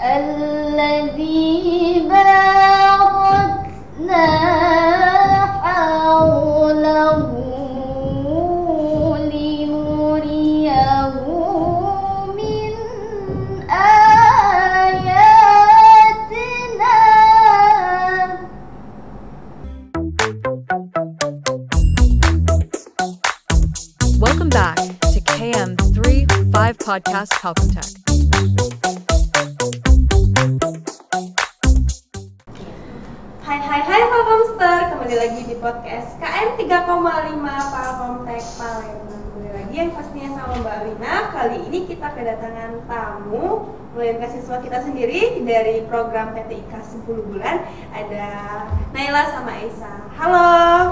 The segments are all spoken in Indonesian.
الذي باركنا حوله لنريه من آياتنا. Welcome back to KM35 Podcast Calcutech. Hai Palkomster, kembali lagi di podcast KM 3,5 Palkomtek Palembang. Kembali lagi yang pastinya sama Mbak Wina. Kali ini kita kedatangan tamu melainkan siswa kita sendiri dari program PTIK 10 bulan. Ada Naila sama Aisyah. Halo,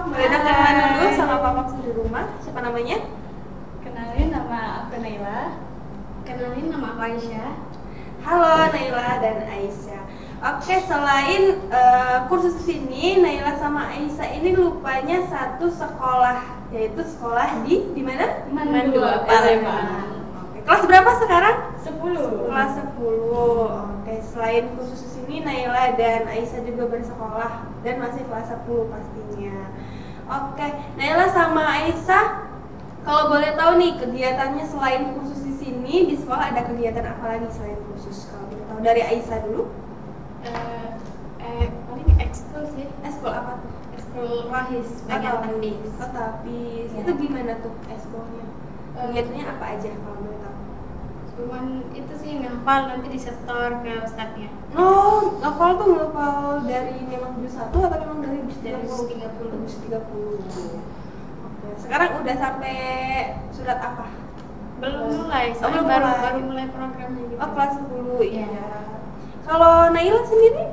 boleh kenalan dulu sama Palkomster di rumah. Siapa namanya? Kenalin, nama aku Naila. Kenalin, nama aku Aisyah. Halo Naila dan Aisyah. Oke, selain kursus ini, Naila sama Aisyah ini lupanya satu sekolah, yaitu sekolah di mana? Man 2 Palembang. Oke, kelas berapa sekarang? 10. Kelas 10. Oke, selain kursus ini, Naila dan Aisyah juga bersekolah dan masih kelas 10 pastinya. Oke, Naila sama Aisyah, kalau boleh tahu nih kegiatannya selain kursus di sini, di sekolah ada kegiatan apa lagi selain kursus? Kalau boleh tahu dari Aisyah dulu. Paling ekskul sih. Ekskul apa tuh? Ekskul Rahis, bagian tandis. Oh, tapis. Ya. Itu gimana tuh ekskulnya? Kegiatannya apa aja kalau boleh tahu? Cuman itu sih ngapal, nanti disetor ke ustadznya. Oh, ngapal tuh ngapal dari memang juz 1 atau memang dari juz 30? Juz 30. Juz 30. Oke. Sekarang udah sampai surat apa? Belum mulai, Oh, soalnya belum baru mulai. mulai programnya gitu. Oh, kelas 10. Iya. Iya. Kalau Naila sendiri?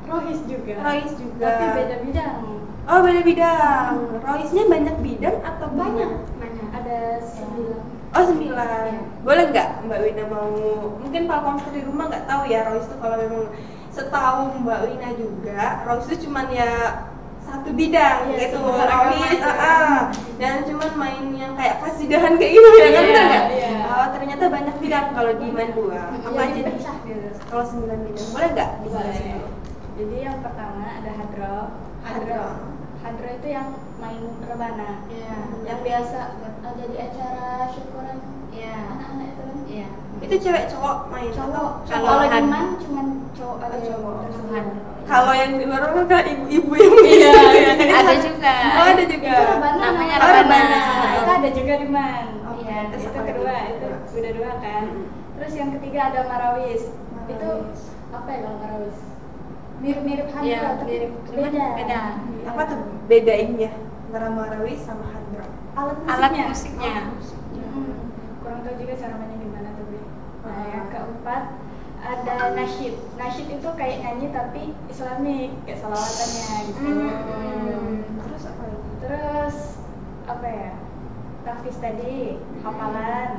Rohis juga. Rohis juga. Tapi beda bidang. Oh, beda bidang. Rohisnya banyak bidang atau Banyak. Ada 9. Oh, 9. Boleh nggak Mbak Wina mau, mungkin Palkomster di rumah nggak tahu ya Rohis itu, kalau memang setahu Mbak Wina juga Rohis itu cuman ya satu bidang Iya, gitu, sebentar Rohis, agama dan cuman main yang kayak kasidahan kayak gitu ya kan, Iya, benar nggak? iya. Oh, ternyata banyak bidang kalau di Man 2. Apa Iya, aja nih? dipecah gitu. Kalau 9 bidang, boleh nggak dijelasin Boleh. dulu? Jadi yang pertama ada hadro. Hadro itu yang main rebana. Iya. Yang biasa ada di acara syukuran. Iya. Anak-anak itu kan. Iya. Itu cewek cowok main? Cowok. Kalau Kalau di had- man cuman cowok aja. cowok. Terus Hadro. Kalau yang di luar kan ibu-ibu yang Iya, Ada juga. Oh, ada juga. Itu rebana. Namanya Oh, rebana. Nah, itu ada juga di man. Oke, Iya, terus itu apa kedua, lagi? itu udah 2 kan. Terus yang ketiga ada marawis. Itu apa ya kalau marawis? Mirip-mirip hadro, Iya, tapi mirip. Cuman beda. beda. Apa tuh bedainnya antara marawis sama hadro? Alat musiknya. Kurang tahu juga cara mainnya gimana tuh, Bre. Nah, yang keempat ada nasyid. Nasyid itu kayak nyanyi tapi Islamik, kayak salawatannya gitu. Terus apa lagi? Terus apa ya? Tahfiz tadi, hafalan.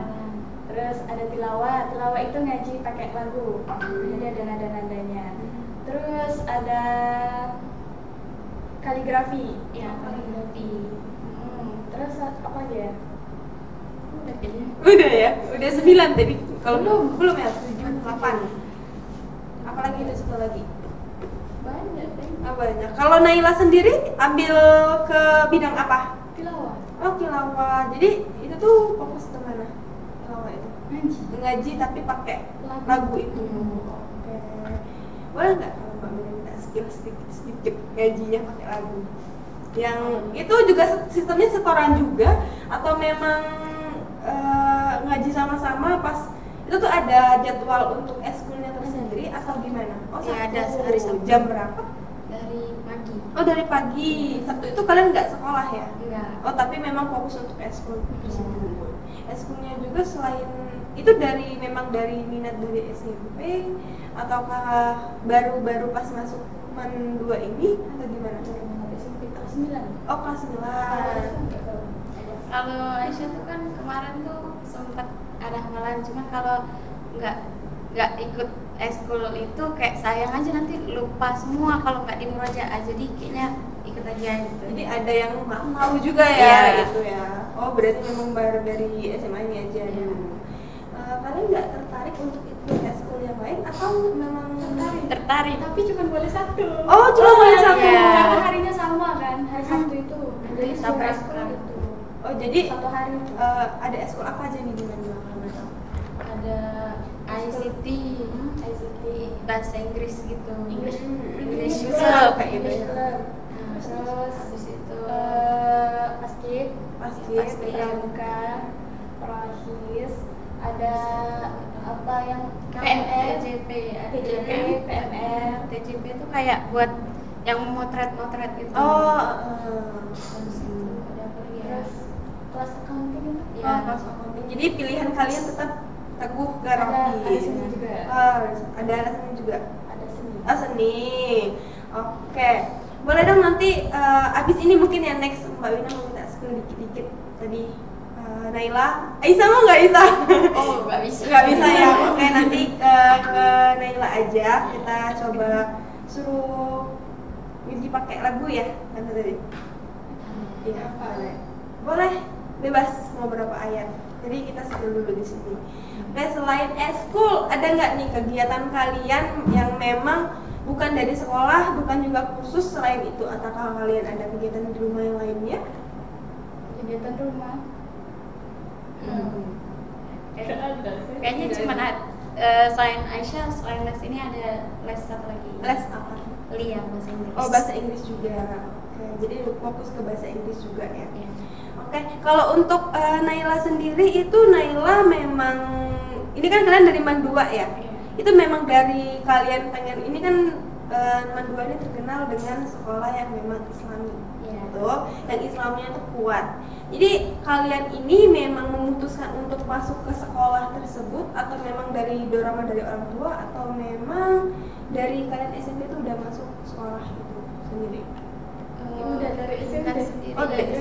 Terus ada tilawah. Tilawah itu ngaji pakai lagu. Jadi ada nada-nadanya. Terus ada kaligrafi. Iya, kaligrafi. Terus apa lagi ya? Udah kayaknya. Udah ya? Udah 9 tadi. Kalau belum ya? 7, 8. Apalagi itu satu lagi? Banyak deh. Banyak. Kalau Naila sendiri ambil ke bidang apa? Tilawah. Oh, tilawah. Jadi itu tuh fokus ke mana? Tilawah itu. Ngaji. Ngaji tapi pakai lagu itu. Oke. Boleh nggak kalau Mbak Mina minta skill sedikit ngajinya pakai lagu? Yang itu juga sistemnya setoran juga atau memang ngaji sama-sama pas itu tuh ada jadwal untuk ekskulnya tersendiri atau gimana? Oh, Iya, ada Sabtu. hari Sabtu. Jam berapa? Dari pagi. Oh, dari pagi. Sabtu itu kalian nggak sekolah ya? Enggak. Oh, tapi memang fokus untuk ekskul tersebut. Ekskulnya juga selain itu memang dari minat dari SMP ataukah baru-baru pas masuk Man 2 ini atau gimana? SMP kelas 9. Oh, kelas 9. Kalau Aisyah tuh kan kemarin tuh sempat ada hafalan, cuma kalau nggak ikut ekskul itu kayak sayang aja, nanti lupa semua kalau nggak dimurojaah, jadi kayaknya ikut aja gitu. Jadi ada yang mau juga ya, Iya. gitu ya. Oh, berarti memang baru dari SMA ini aja dulu. Kalian nggak tertarik untuk ikut ekskul yang lain atau atau memang tertarik. Tapi cuma boleh satu. Oh, cuma boleh satu. iya. Karena harinya sama kan, hari Sabtu itu. Jadi Sampai sampai sekarang. itu. Oh, jadi Satu hari itu. ada ekskul apa aja nih di Mandua kalau boleh tahu? Ada ICT, bahasa Inggris gitu. English Club, Club kayak gitu ya. Nah, Terus habis itu basket, Basket, pramuka, prohis, ada apa yang TJP, TJP, PMR. TJP itu kayak buat yang motret-motret gitu. Oh, Habis itu ada apa lagi ya? Terus kelas accounting itu Ya. kelas accounting. Jadi pilihan kalian tetap teguh ke ada Rohis. seni juga. Ada seni juga. Ada seni. Oh, seni. Oke. Boleh dong nanti abis ini mungkin ya next Mbak Wina mau minta skill dikit-dikit. Tadi Naila, Aisyah mau nggak Aisyah? Oh, nggak bisa. Nggak bisa ya. Oke, nanti ke Naila aja. Kita coba suruh Widi pakai lagu ya kan tadi. Iya, boleh. Boleh, bebas mau berapa ayat. Jadi kita skill dulu di sini. Oke, selain eskul, ada nggak nih kegiatan kalian yang memang bukan dari sekolah, bukan juga kursus selain itu? Apakah kalian ada kegiatan di rumah yang lainnya? Kegiatan rumah. Kayaknya cuma selain Aisyah, selain les ini ada les satu lagi. Les apa? Lia, bahasa Inggris. Oh, bahasa Inggris juga. Oke, jadi fokus ke bahasa Inggris juga ya. Iya. Oke, kalau untuk Naila sendiri itu Naila memang ini kan kalian dari Mandua ya? Iya. Itu memang dari kalian pengen ini kan Mandua ini terkenal dengan sekolah yang memang Islami. Iya. Gitu, yang Islamnya itu kuat. Jadi kalian ini memang memutuskan untuk masuk ke sekolah tersebut atau memang dari dorongan dari orang tua atau memang dari kalian SMP itu udah masuk sekolah itu sendiri? Udah dari SMP. sendiri. Oh, dari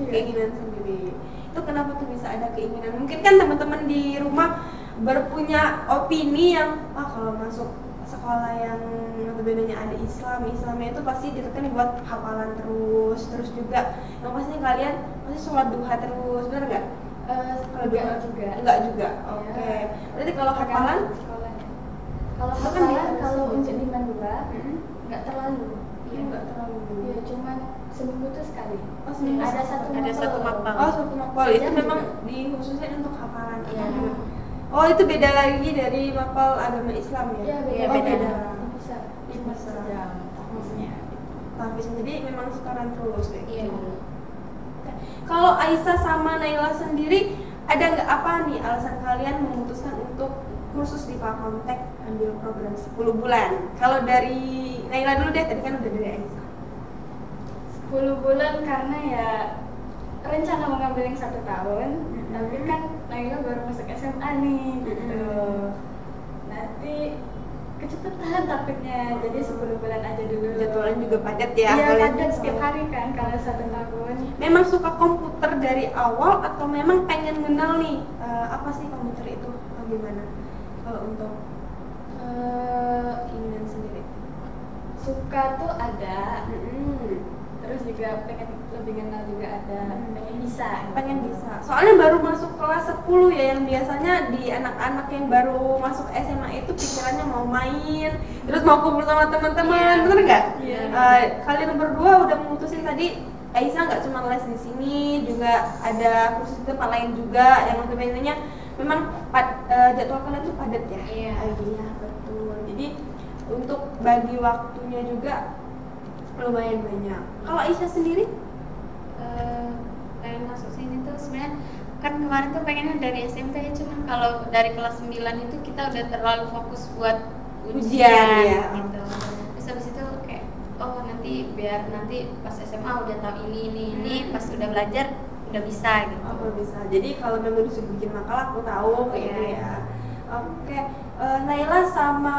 keinginan sendiri. Itu kenapa tuh bisa ada keinginan? Mungkin kan teman-teman di rumah berpunya opini yang kalau masuk sekolah yang notabene ada Islamnya itu pasti ditekan buat hafalan terus juga yang pastinya kalian pasti sholat duha terus, benar nggak? Kalau duha juga. Enggak juga. Oke. Berarti kalau hafalan Sekolahnya. Kalau Itu kan hafalan di- kalau untuk di Mandua nggak terlalu. Iya, enggak terlalu. Iya, cuman seminggu tuh sekali. Oh, seminggu Ada sekali. satu Ada mapel. satu mapel. Oh, satu mapel itu Sejam memang juga. dikhususkan untuk hafalan. Iya. Oh, itu beda lagi dari mapel agama Islam ya? Iya, Iya, Oh, beda. beda. Bisa. Cuma Bisa. sejam. Tahunnya. Tapi jadi memang sekarang terus deh. Iya. Oke. Kalau Aisyah sama Naila sendiri ada nggak apa nih alasan kalian memutuskan untuk kursus di Pakomtek ambil program 10 bulan? Kalau dari Naila dulu deh, tadi kan udah dari Aisyah. 10 bulan karena ya rencana mau ngambil yang 1 tahun, tapi kan Naila baru masuk SMA nih gitu. Nanti kecepatan takutnya, jadi 10 bulan aja dulu. Jadwalnya juga padat ya. Iya, kalian padat juga. setiap hari kan kalau 1 tahun. Memang suka komputer dari awal atau memang pengen kenal nih apa sih komputer itu atau gimana? Kalau untuk keinginan sendiri. Suka tuh ada, terus juga pengen lebih kenal juga ada, pengen bisa. gitu. Pengen bisa. Soalnya baru masuk kelas 10 ya, yang biasanya di anak-anak yang baru masuk SMA itu pikirannya mau main, terus mau kumpul sama teman-teman, bener nggak? Iya. Kalian berdua udah memutusin tadi Aisyah nggak cuma les di sini, juga ada kursus di tempat lain juga yang notabene-nya memang jadwal kalian tuh padat ya. Iya. Iya, betul. Jadi untuk bagi waktunya juga lumayan banyak. Kalau Aisyah sendiri? Pengen masuk sini tuh sebenarnya kan kemarin tuh pengennya dari SMP, cuma kalau dari kelas 9 itu kita udah terlalu fokus buat Ujian, ya. gitu. Terus habis itu kayak nanti biar nanti pas SMA udah tahu ini pas udah belajar udah bisa gitu. Oh, bisa. Jadi kalau memang disuruh bikin makalah aku tahu kayak gitu Iya. ya. Oke. Naila sama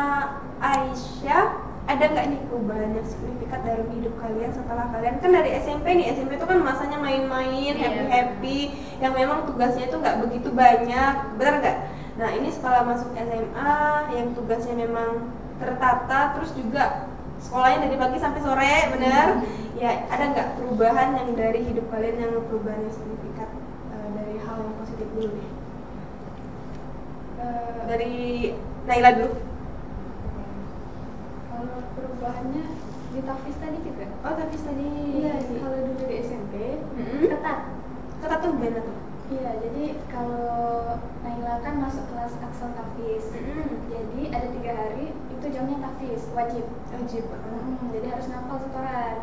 Aisyah ada nggak nih perubahan yang signifikan dalam hidup kalian setelah kalian kan dari SMP nih? SMP itu kan masanya main-main, Iya. happy, yang memang tugasnya itu nggak begitu banyak, benar nggak? Nah ini setelah masuk SMA yang tugasnya memang tertata, terus juga sekolahnya dari pagi sampai sore, benar? Ya ada nggak perubahan yang dari hidup kalian yang perubahan yang signifikan dari hal yang positif dulu nih? Dari Naila dulu. di Tafis tadi juga. Oh, tapi tadi. Iya, kalau dulu di SMP ketat. Ketat tuh gimana tuh? Iya, jadi kalau Naila kan masuk kelas Aksel Tafis. Jadi ada 3 hari itu jamnya Tafis wajib. Wajib. Jadi harus ngapal setoran.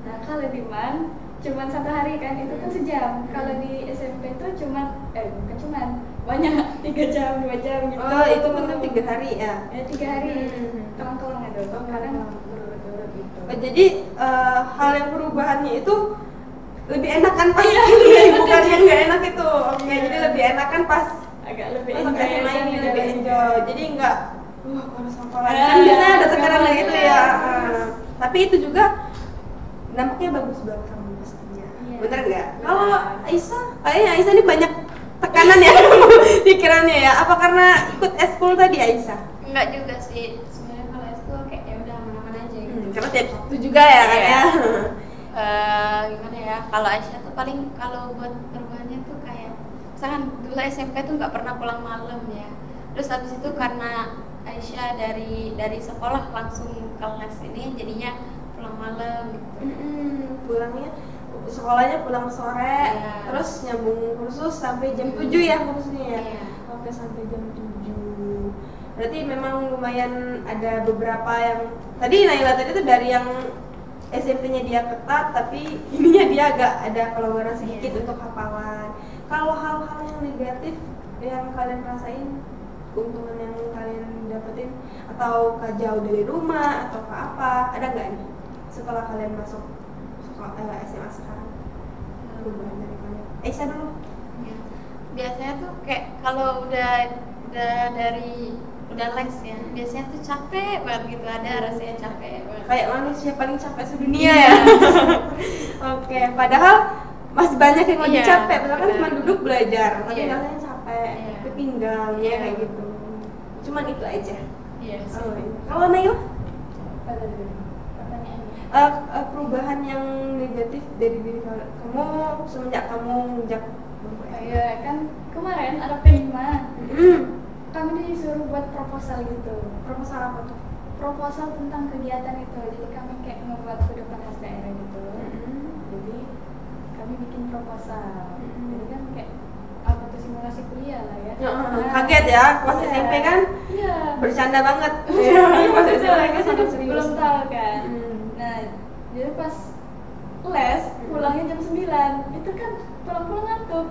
Nah kalau di MAN cuman 1 hari kan itu kan sejam. Kalau di SMP tuh bukan cuman banyak 3 jam 2 jam gitu. Oh, itu betul 3 hari ya? Ya 3 hari. Tolong ada. Kadang berurut-urut gitu. Oh, jadi hal yang perubahannya itu lebih enak kan pas bukan yang nggak enak itu. Oke, jadi lebih enak kan pas Agak lebih masuk enjoy SMA ini aja. lebih enjoy. Jadi nggak harus hafal lagi. Kan biasanya ada tekanan kayak gitu ya. Tapi itu juga dampaknya bagus buat kamu pastinya. Iya. Bener nggak? Kalau Aisyah, kayaknya Aisyah ini banyak tekanan ya pikirannya ya. Apa karena ikut eskul tadi Aisyah? Enggak juga sih, sebenarnya kalau eskul kayak ya udah aman-aman aja gitu. Karena tiap itu juga ya kan ya. Gimana ya, kalau Aisyah tuh paling kalau buat perubahannya tuh kayak misalkan dulu SMP tuh nggak pernah pulang malam ya, terus habis itu karena Aisyah dari sekolah langsung ke les ini jadinya pulang malam gitu. Pulangnya sekolahnya pulang sore, Iya. terus nyambung kursus sampai jam 7 ya kursusnya ya. Iya. Oke, sampai jam 7. Berarti memang lumayan ada beberapa yang tadi Naila tadi tuh dari yang SMP-nya dia ketat, tapi ininya dia agak ada kelonggaran sedikit untuk hafalan. Kalau hal-hal yang negatif yang kalian rasain, keuntungan yang kalian dapetin, atau jauh dari rumah atau ke apa, ada nggak nih setelah kalian masuk sekolah SMA sekarang? Perubahan dari kalian. Aisyah dulu. Ya. Biasanya tuh kayak kalau udah les ya, biasanya tuh capek banget gitu, ada rasanya capek banget. Kayak manusia paling capek sedunia ya. Oke, padahal masih banyak yang lebih Iya, capek, padahal kan benar. cuma duduk belajar, tapi Iya. rasanya capek, Iya. ketinggal ya Iya. kayak gitu. Cuman itu aja. Iya sih. Oh, iya. Kalau Naila, Pada dulu pertanyaannya. perubahan yang negatif dari diri kamu semenjak kamu menjak Iya kan kemarin ada P5. Hmm. Kami disuruh buat proposal gitu. Proposal apa tuh? Proposal tentang kegiatan itu. Jadi kami kayak ngebuat kehidupan khas daerah gitu. Jadi kami bikin proposal. Jadi kan kayak apa tuh simulasi kuliah lah ya. Kaget ya, pas Iya. SMP kan Iya. bercanda banget. Pas SMP SMP kan sangat serius. belum tahu kan. Hmm. Nah, jadi pas les pulangnya jam 9. Itu kan pulang-pulang ngantuk.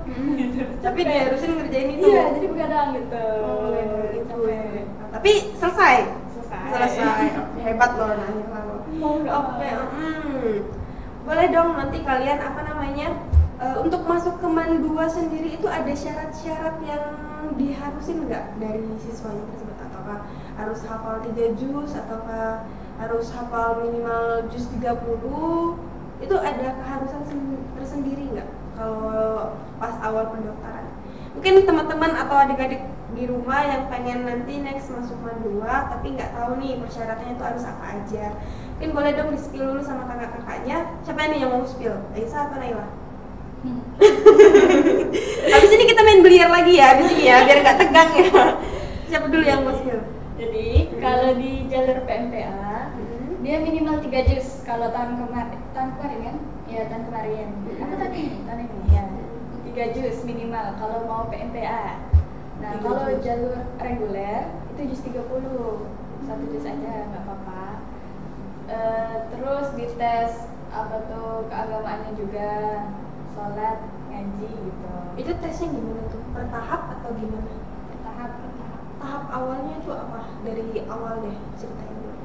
Tapi diharusin ngerjain itu. Iya, jadi begadang gitu. Oh, itu Capek. tapi selesai. Selesai. Oke, hebat loh Naila. Mau nggak Oke, mau. boleh dong nanti kalian apa namanya untuk masuk ke MAN 2 sendiri itu ada syarat-syarat yang diharusin nggak dari siswanya tersebut, ataukah harus hafal 3 juz ataukah harus hafal minimal juz 30, itu ada keharusan tersendiri nggak kalau pas awal pendaftaran? Mungkin teman-teman atau adik-adik di rumah yang pengen nanti next masuk MAN 2 tapi nggak tahu nih persyaratannya itu harus apa aja, mungkin boleh dong di-spill dulu sama kakak-kakaknya. Siapa nih yang mau spill? Aisyah atau Naila? Habis ini kita main biliar lagi ya, habis ini ya, biar nggak tegang ya. Siapa dulu yang mau spill? Jadi kalau di jalur PMPA dia minimal 3 juz. Kalau tahun kemarin kan? Ya tahun kemarin. Apa tadi? Tahun ini ya. 3 juz minimal kalau mau PMPA. Nah, 3 kalau juz. jalur reguler itu juz 30. 1 juz aja nggak apa-apa. Terus dites apa tuh keagamaannya juga, sholat, ngaji gitu. Itu tesnya gimana tuh? Bertahap atau gimana? Tahap. Tahap awalnya itu apa? Dari awal deh ceritain dulu.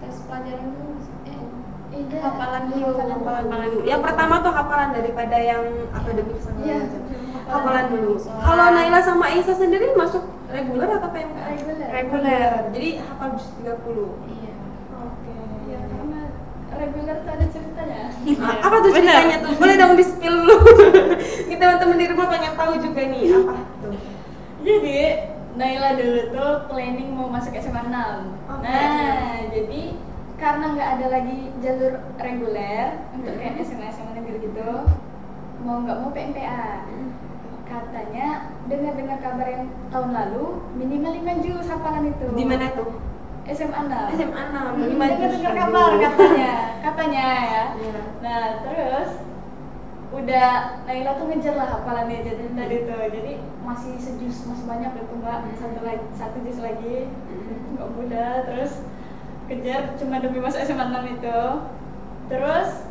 Tes pelajaran dulu. Iya. Hafalan dulu. Hafalan dulu. Yang pertama tuh hafalan daripada yang akademik segala Iya. macam. Hafalan dulu. Sholat. Kalau Naila sama Aisyah sendiri masuk reguler atau PMK? Reguler. Jadi hafal juz 30. Iya. Oke. Ya karena reguler tuh ada ceritanya. Apa tuh ceritanya tuh? Boleh dong di-spill dulu. Kita teman-teman di rumah pengen tahu juga nih apa tuh. Jadi Naila dulu tuh planning mau masuk SMA 6. Oke. Nah, jadi karena nggak ada lagi jalur reguler untuk kayak SMA negeri gitu, mau nggak mau PMPA. Katanya dengar kabar yang tahun lalu minimal 5 juz hafalan itu. Di mana tuh? SMA 6. SMA 6, lebih maju Dengar sekali. kabar katanya ya. Iya. Nah terus udah Naila tuh ngejar lah hafalannya jadi tadi tuh, jadi masih sejus, masih banyak itu mbak, satu jus lagi nggak mudah, terus kejar cuma demi masuk SMA 6 itu. Terus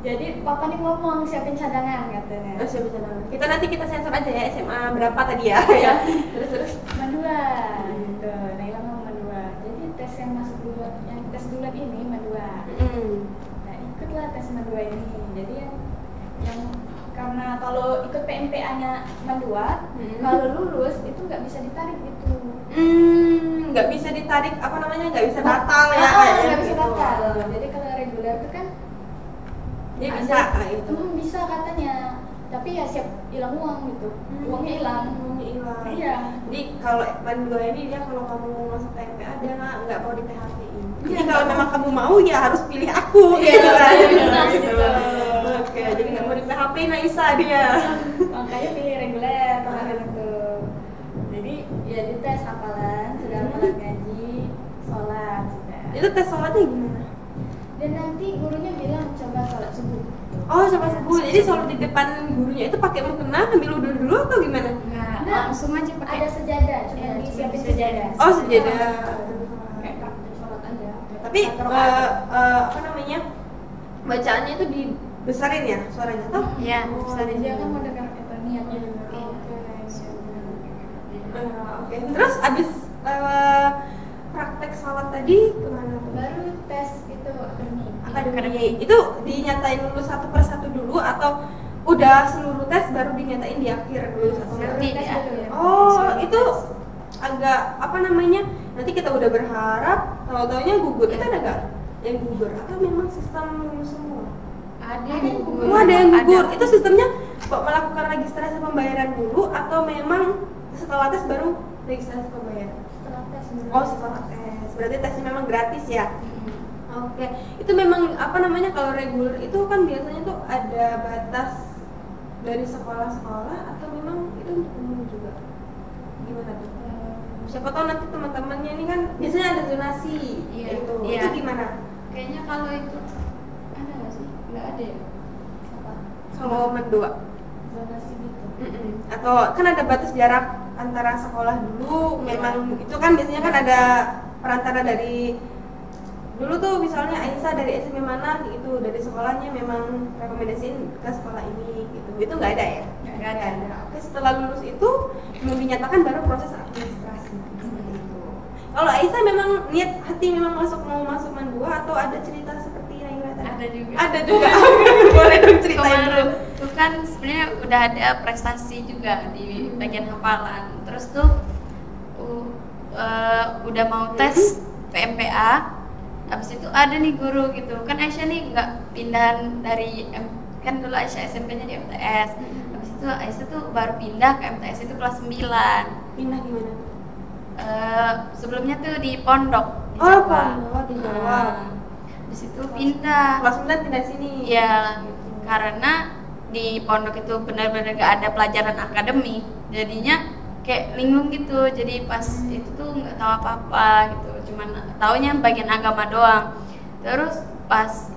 jadi papa nih ngomong siapin cadangan katanya. Oh, siapa cadangan? Kita sensor aja ya, SMA berapa tadi ya? Iya. Terus. Mandua gitu, Naila mau Mandua. Jadi tes yang masuk dulu, yang tes duluan ini Mandua. Nah ikutlah tes Mandua ini. Jadi yang karena kalau ikut PMPA-nya Mandua, kalau lulus itu nggak bisa ditarik gitu. Nggak bisa ditarik, apa namanya, nggak bisa batal ya? Nggak bisa gitu. batal. Jadi kalau reguler itu kan Dia ada- bisa itu. bisa katanya. Tapi ya siap hilang uang gitu. Uangnya hilang. Hilang. Iya. Jadi kalau Mandua ini dia kalau kamu mau masuk PMPA dia nggak mau di PHP-in. Jadi kalau memang kamu mau ya harus pilih aku. Iya, gitu kan. benar, Gitu. gitu. Oke, jadi nggak mau di PHP Naisa dia. Makanya pilih reguler kemarin itu. Jadi ya dites hafalan, sudah hafalan ngaji, sholat sudah. Itu tes sholatnya gimana? Dan nanti gurunya bilang coba sholat subuh. Oh, sama subuh. Jadi sholat di depan gurunya itu pakai mukena, ambil wudhu dulu atau gimana? Nggak, langsung aja pakai. Ada sejadah, cuma Iya, disiapin cuma sejadah. Oh, sejadah. Kayak praktek sholat aja. Tapi apa namanya? Bacaannya itu dibesarin ya suaranya toh? Iya, Bisa dia kan mau dengar itu niatnya. Iya. Oke. Terus abis praktek sholat tadi kemana tuh? Baru tes itu akademik. Akademi. Itu dinyatain lulus satu persatu dulu atau udah seluruh tes baru dinyatain di akhir dulu satu persatu? Nanti tes di dulu. akhir. Oh, itu agak apa namanya? Nanti kita udah berharap tahu-taunya gugur. Itu ada nggak yang gugur atau memang sistem lulus semua? Ada yang yang gugur. Oh, ada yang gugur. Itu sistemnya kok melakukan registrasi pembayaran dulu atau memang setelah tes baru registrasi pembayaran? Setelah tes. Oh, setelah tes. Berarti tesnya memang gratis ya? Oke. Itu memang apa namanya, kalau reguler itu kan biasanya tuh ada batas dari sekolah-sekolah atau memang itu untuk umum juga? Gimana tuh? Siapa tahu nanti teman-temannya ini kan biasanya ada zonasi. Iya, Itu. iya. Itu gimana? Kayaknya kalau itu ada nggak sih? Nggak ada ya. Apa? Kalau mendua. Zonasi gitu. Atau kan ada batas jarak antara sekolah dulu, memang itu kan biasanya kan ada perantara dari dulu tuh, misalnya Aisyah dari SMP mana gitu, dari sekolahnya memang rekomendasiin ke sekolah ini gitu. Itu nggak ada ya? Nggak ada. Oke, setelah lulus itu belum dinyatakan baru proses administrasi. Seperti itu. Kalau Aisyah memang niat hati memang mau masuk Mandua atau ada cerita seperti Naila tadi? Ada juga. Ada juga. Boleh dong ceritain dulu. Kemarin tuh kan sebenarnya udah ada prestasi juga di bagian hafalan. Terus tuh udah mau tes PMPA. Abis itu ada nih guru gitu. Kan Aisyah nih nggak pindahan dari kan dulu Aisyah SMP-nya di MTS. Abis itu Aisyah tuh baru pindah ke MTS itu kelas 9. Pindah gimana? Sebelumnya tuh di pondok di Oh, Jawa. pondok di Jawa. Habis itu pindah. Kelas 9 pindah sini. Ya, karena di pondok itu benar-benar gak ada pelajaran akademik. Jadinya kayak linglung gitu. Jadi pas itu tuh nggak tahu apa-apa gitu. Cuman taunya bagian agama doang. Terus pas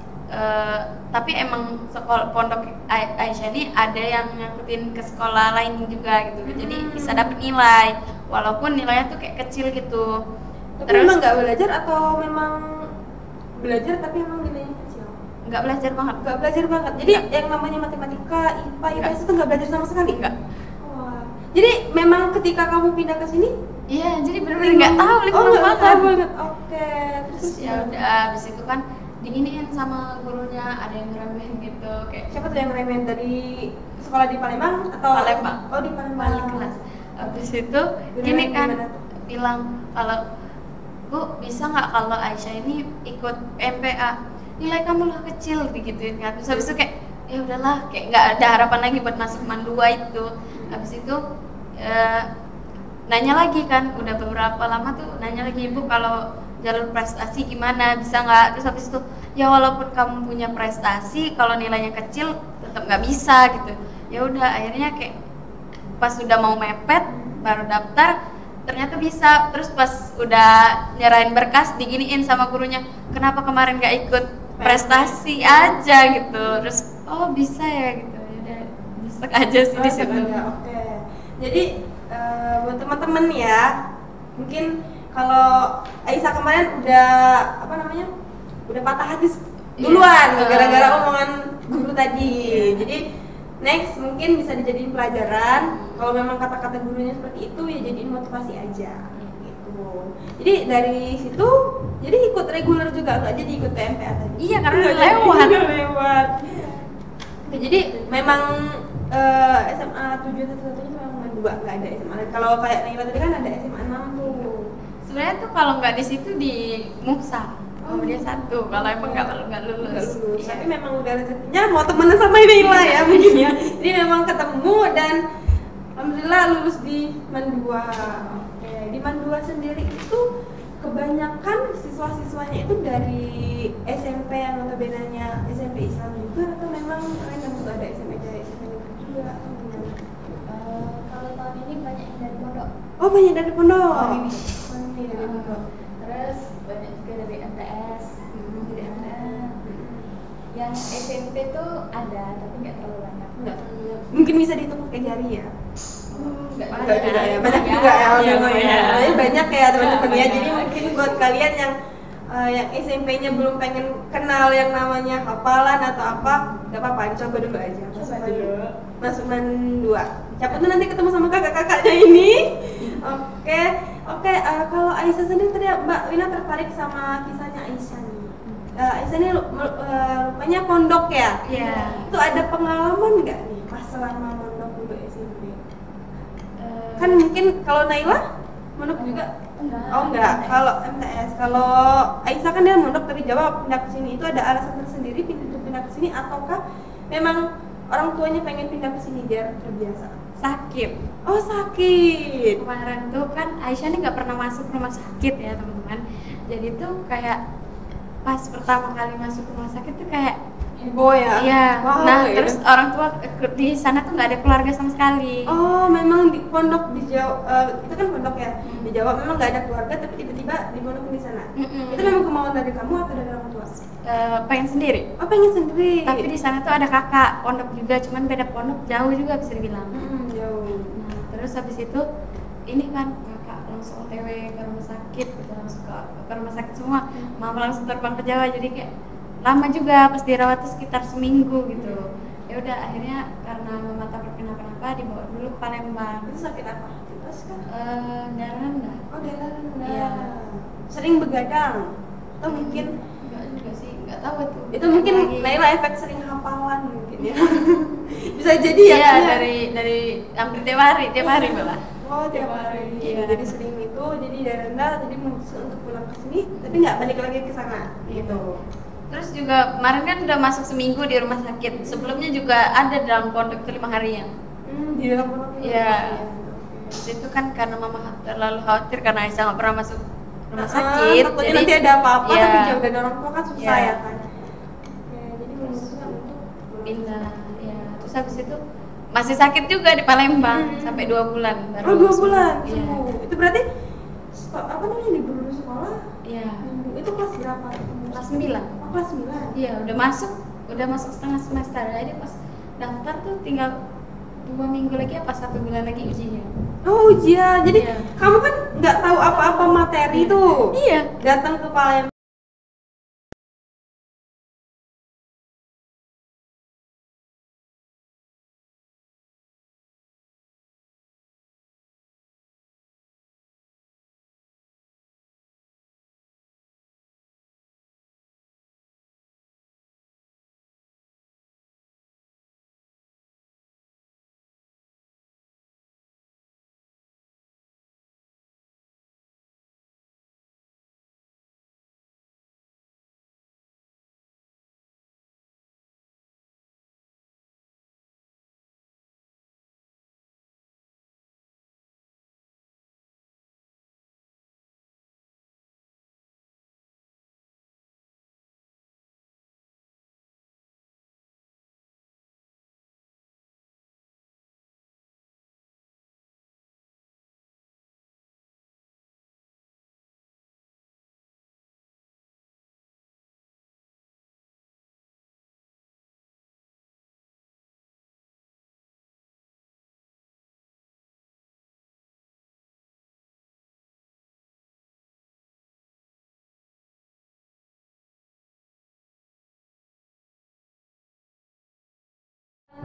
tapi emang sekolah pondok Aisyah ini ada yang ngikutin ke sekolah lain juga gitu. Jadi bisa dapet nilai walaupun nilainya tuh kayak kecil gitu. Tapi memang nggak belajar atau memang belajar tapi emang nilainya kecil? Nggak belajar banget. Nggak belajar banget. Jadi yang namanya matematika, IPA, IPS itu nggak belajar sama sekali? Enggak. Wah. Jadi memang ketika kamu pindah ke sini? Iya, jadi benar-benar nggak tahu linglung nggak banget. tahu banget. Oke. Terus ya udah habis itu kan diginiin sama gurunya, ada yang ngeremehin gitu kayak Siapa tuh yang remen dari sekolah di Palembang atau? Palembang. Oh, di Palembang. balik kelas. Habis itu gini kan bilang kalau Bu bisa nggak kalau Aisyah ini ikut MPA, nilai kamu lah kecil digituin kan. Terus habis itu kayak ya udahlah, kayak nggak ada harapan lagi buat masuk Mandua itu. Habis itu nanya lagi kan, udah beberapa lama tuh nanya lagi, Bu kalau jalur prestasi gimana, bisa nggak? Terus habis itu ya walaupun kamu punya prestasi kalau nilainya kecil tetap nggak bisa gitu. Ya udah akhirnya kayak pas sudah mau mepet baru daftar, ternyata bisa. Terus pas udah nyerahin berkas diginiin sama gurunya, kenapa kemarin gak ikut prestasi aja gitu. Terus oh bisa ya gitu. Udah nyesek aja sih di situ. Oke. Jadi buat teman-teman ya, mungkin kalau Aisyah kemarin udah udah patah hati duluan gara-gara omongan guru tadi. Jadi next mungkin bisa dijadiin pelajaran. Kalau memang kata-kata gurunya seperti itu ya jadiin motivasi aja gitu. Jadi dari situ jadi ikut reguler juga, nggak jadi ikut PMPA tadi. Iya karena lewat. Lewat. Jadi memang SMA 7 satu-satunya memang 2, nggak ada SMA. Kalau kayak Naila tadi kan ada SMA 6 tuh. Sebenarnya tuh kalau nggak di situ di Muksa. Oh dia 1, kalau emang nggak lulus. Iya. Tapi memang udah rezekinya mau temenan sama Naila ya mungkin ya. Jadi memang ketemu dan alhamdulillah lulus di Mandua. Oke, di Mandua sendiri itu kebanyakan siswa-siswanya itu dari SMP yang notabene-nya SMP Islam juga atau memang random tuh ada SMP juga atau gimana? Kalau tahun ini banyak yang dari pondok. Oh banyak dari pondok. Ini dari pondok. Terus banyak juga dari MTS. Dari MTS. Yang SMP tuh ada tapi nggak terlalu banyak. Mungkin bisa dihitung pakai jari ya. Banyak juga ya, banyak juga ya, banyak ya teman-teman ya. Jadi mungkin buat kalian yang SMP-nya belum pengen kenal yang namanya hafalan atau apa, nggak apa-apa, dicoba dulu aja. Masuk Mandua. Siapa tuh nanti ketemu sama kakak-kakaknya ini. Oke. Kalau Aisyah sendiri tadi Mbak Wina tertarik sama kisahnya Aisyah nih. Aisyah ini rupanya pondok ya. Iya. Itu ada pengalaman nggak nih pas selama mondok dulu SMP? Kan mungkin kalau Naila mondok juga? Enggak. Kalau MTS, kalau Aisyah kan dia mondok dari Jawa pindah ke sini, itu ada alasan tersendiri untuk pindah ke sini ataukah memang orang tuanya pengen pindah ke sini biar terbiasa? Sakit. Oh sakit. Kemarin tuh kan Aisyah nih nggak pernah masuk rumah sakit ya teman-teman. Jadi tuh kayak pas pertama kali masuk rumah sakit tuh kayak heboh ya? Iya. Wow, Nah ya. terus orang tua di sana tuh nggak ada keluarga sama sekali. Oh memang di pondok di Jawa, itu kan pondok ya di Jawa memang nggak ada keluarga tapi tiba-tiba dimondokin di sana. Itu memang kemauan dari kamu atau dari orang tua? Pengen sendiri. Oh pengen sendiri. Tapi di sana tuh ada kakak pondok juga, cuman beda pondok jauh juga bisa dibilang. Jauh. Nah terus habis itu ini kan kakak langsung OTW ke rumah sakit, kita langsung ke rumah sakit semua. Mama langsung terbang ke Jawa, jadi kayak lama juga pas dirawat tuh sekitar seminggu gitu. Ya udah akhirnya karena mama takut kenapa-napa dibawa dulu ke Palembang. Itu sakit apa? Tipes kan? Darah rendah. Oh darah rendah. Iya. Sering begadang atau mungkin Enggak juga sih, enggak tahu tuh. itu mungkin Naila efek sering hafalan mungkin ya. Bisa jadi ya. Iya, karena- dari hampir tiap hari malah. Oh tiap hari. Iya. Jadi sering itu jadi darah rendah jadi memutuskan untuk pulang ke sini tapi nggak balik lagi ke sana gitu. Terus juga kemarin kan udah masuk seminggu di rumah sakit. Sebelumnya juga ada dalam pondok itu 5 harian. Di dalam pondok. Iya. Terus itu kan karena mama terlalu khawatir karena Aisyah nggak pernah masuk rumah sakit. Takutnya nanti ada apa-apa iya, tapi jauh dari orang tua kan susah Iya. ya kan. Oke, jadi memutuskan untuk pindah. Ya. Terus habis itu masih sakit juga di Palembang sampai 2 bulan. Baru Oh 2 sembuh. bulan Iya. sembuh. Itu berarti apa namanya libur sekolah? Iya. Itu kelas berapa? Kelas 9. Oh, kelas 9. Iya, udah masuk setengah semester. Jadi pas daftar tuh tinggal 2 minggu lagi apa 1 bulan lagi ujian. Oh ujian, jadi Iya. kamu kan nggak tahu apa-apa materi tuh. Iya. Datang ke Palembang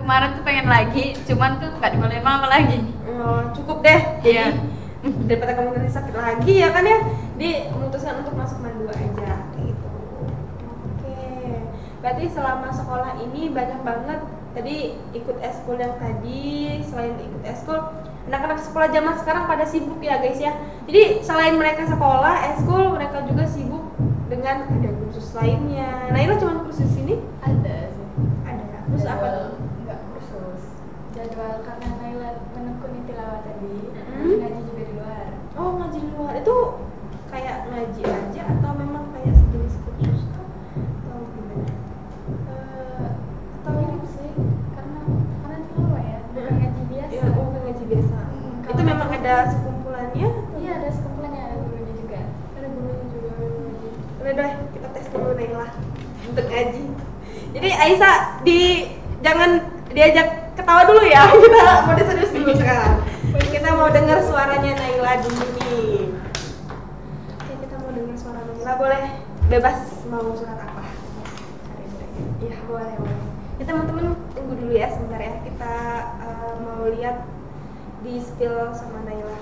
kemarin tuh pengen lagi, cuman tuh nggak dibolehin mama lagi. Cukup deh. Iya. Daripada kamu nanti sakit lagi ya kan ya, dia memutuskan untuk masuk mandu aja gitu. Oke, berarti selama sekolah ini banyak banget tadi ikut eskul yang tadi. Selain ikut eskul, anak-anak sekolah zaman sekarang pada sibuk ya guys ya. Jadi selain mereka sekolah eskul, mereka juga sibuk dengan ada kursus lainnya. Nah, ini cuma kursus ini? Ada sih. Ada. Kursus apa tuh? Enggak kursus. Jadwal karena Naila menekuni tilawah tadi, ngaji juga di luar. Oh, ngaji di luar. Itu kayak ngaji aja atau memang kayak sejenis kursus atau gimana? Atau mirip sih, karena tilawah ya, bukan ngaji biasa. Ya, bukan ngaji biasa. Itu memang ada sekumpulannya? Iya, ada sekumpulannya, ada gurunya juga. Ada gurunya juga. Udah deh, kita tes dulu Naila untuk ngaji. Jadi Aisyah jangan diajak ketawa dulu ya. Kita mau serius dulu sekarang. Kita mau dengar suaranya Naila dulu nih. Oke, kita mau dengar suara Naila. Boleh bebas mau surat apa? Iya, boleh. Ya teman-teman tunggu dulu ya sebentar ya. Kita mau lihat di spill sama Naila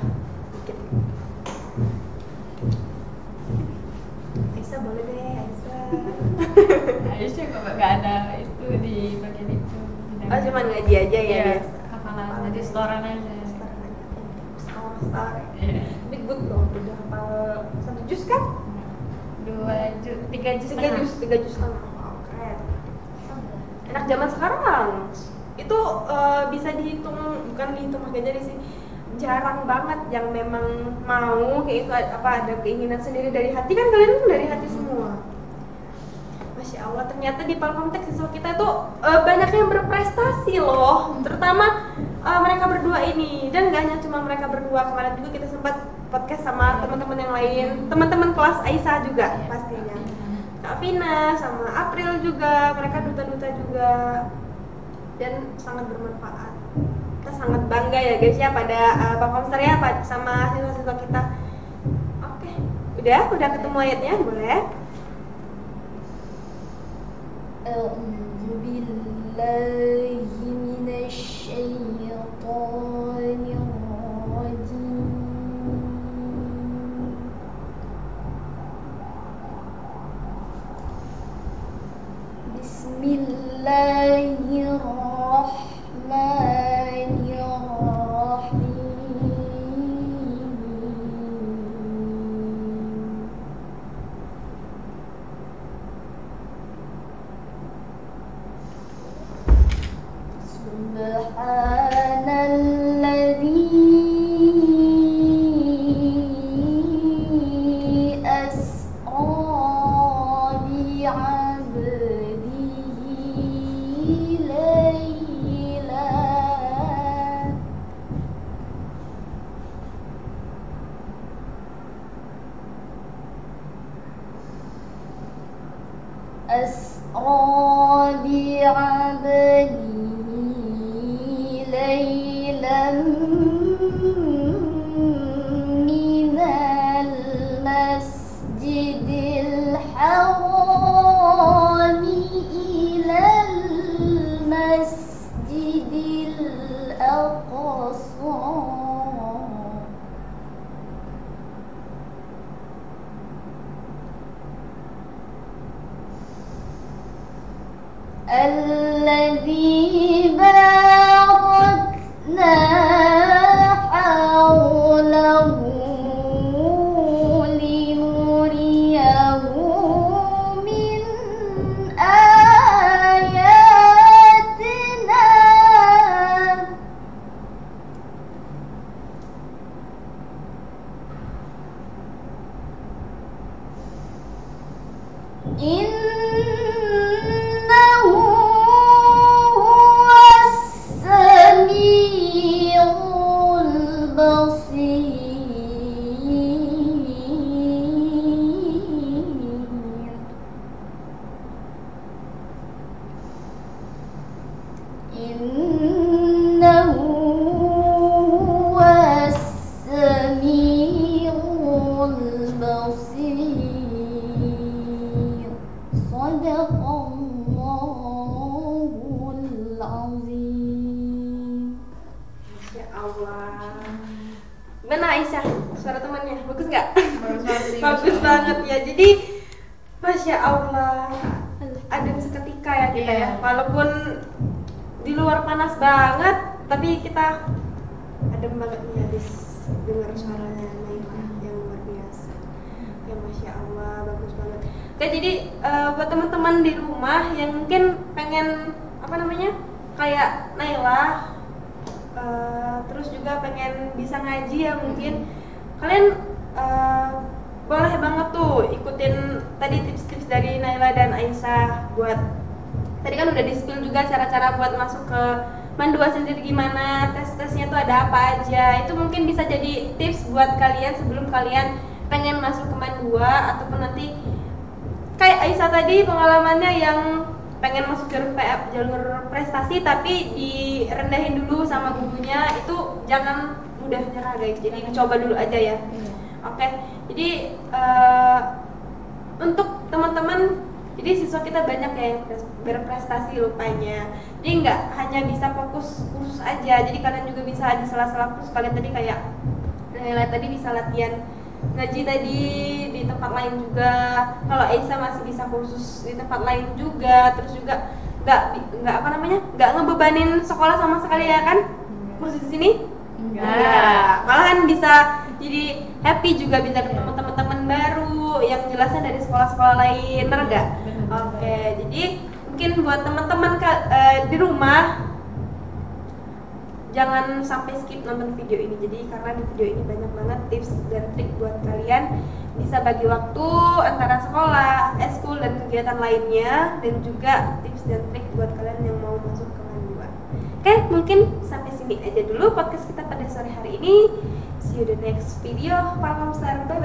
dikit. Aisyah boleh deh, Aisyah. Aisyah nggak ada itu di bagian itu. Oh, cuma ngaji aja ya, Iya, biasa. hafalan, jadi setoran aja. Star. Iya. Tapi good dong, udah hafal 1 juz kan? 3 juz 3 juz setengah. Wow, keren. Anak zaman sekarang itu bisa dihitung, bukan dihitung pakai jari sih. Jarang banget yang memang mau kayak itu ada keinginan sendiri dari hati, kan kalian kan dari hati semua. Masya Allah, ternyata di Palkomtek siswa kita itu banyak yang berprestasi loh, terutama mereka berdua ini. Dan gak hanya cuma mereka berdua, kemarin juga kita sempat podcast sama teman-teman yang lain, teman-teman kelas Aisyah juga pastinya, Kak Vina sama April juga, mereka duta-duta juga, dan sangat bermanfaat. Kita sangat bangga ya guys ya pada Palkomster ya sama siswa-siswa kita. Oke, udah ketemu ayatnya, boleh? أعوذ بالله من الشيطان الرجيم بسم الله الرحمن الرحيم سبحان الذي أسرى بعبده ليلا أسرى بعبده ليلا من المسجد الحرام إلى المسجد الأقصى الذي باركنا حوله لنريه من آياتنا إنه هو السميع البصير إنه هو السميع البصير Bagus nggak? Bagus Bagus banget ya. Jadi Masya Allah, adem seketika ya kita ya. Walaupun di luar panas banget, tapi kita adem banget nih habis dengar suaranya Naila yang luar biasa. Ya Masya Allah, bagus banget. Oke, jadi buat teman-teman di rumah yang mungkin pengen kayak Naila, terus juga pengen bisa ngaji ya, mungkin kalian boleh banget tuh ikutin tadi tips-tips dari Naila dan Aisyah. Buat tadi kan udah di-spill juga cara-cara buat masuk ke Mandua sendiri gimana, tes-tesnya tuh ada apa aja. Itu mungkin bisa jadi tips buat kalian sebelum kalian pengen masuk ke Mandua, ataupun nanti kayak Aisyah tadi pengalamannya yang pengen masuk jalur prestasi tapi direndahin dulu sama gurunya, itu jangan mudah nyerah guys. Jadi coba dulu aja ya. Oke, jadi untuk teman-teman, jadi siswa kita banyak ya yang berprestasi rupanya. Jadi nggak hanya bisa fokus kursus aja. Jadi kalian juga bisa di sela-sela kursus kalian tadi kayak Naila tadi bisa latihan ngaji tadi di tempat lain juga. Kalau Aisyah masih bisa kursus di tempat lain juga. Terus juga nggak ngebebanin sekolah sama sekali ya kan? Kursus di sini? Enggak. Malahan bisa jadi happy juga, bisa ketemu teman-teman baru yang jelasnya dari sekolah-sekolah lain, benar nggak? Oke, jadi mungkin buat teman-teman di rumah jangan sampai skip nonton video ini. Jadi karena di video ini banyak banget tips dan trik buat kalian bisa bagi waktu antara sekolah, eskul dan kegiatan lainnya, dan juga tips dan trik buat kalian yang mau masuk ke Mandua. Oke, mungkin sampai sini aja dulu podcast kita pada sore hari ini. See you the next video. Para Komstar, bye.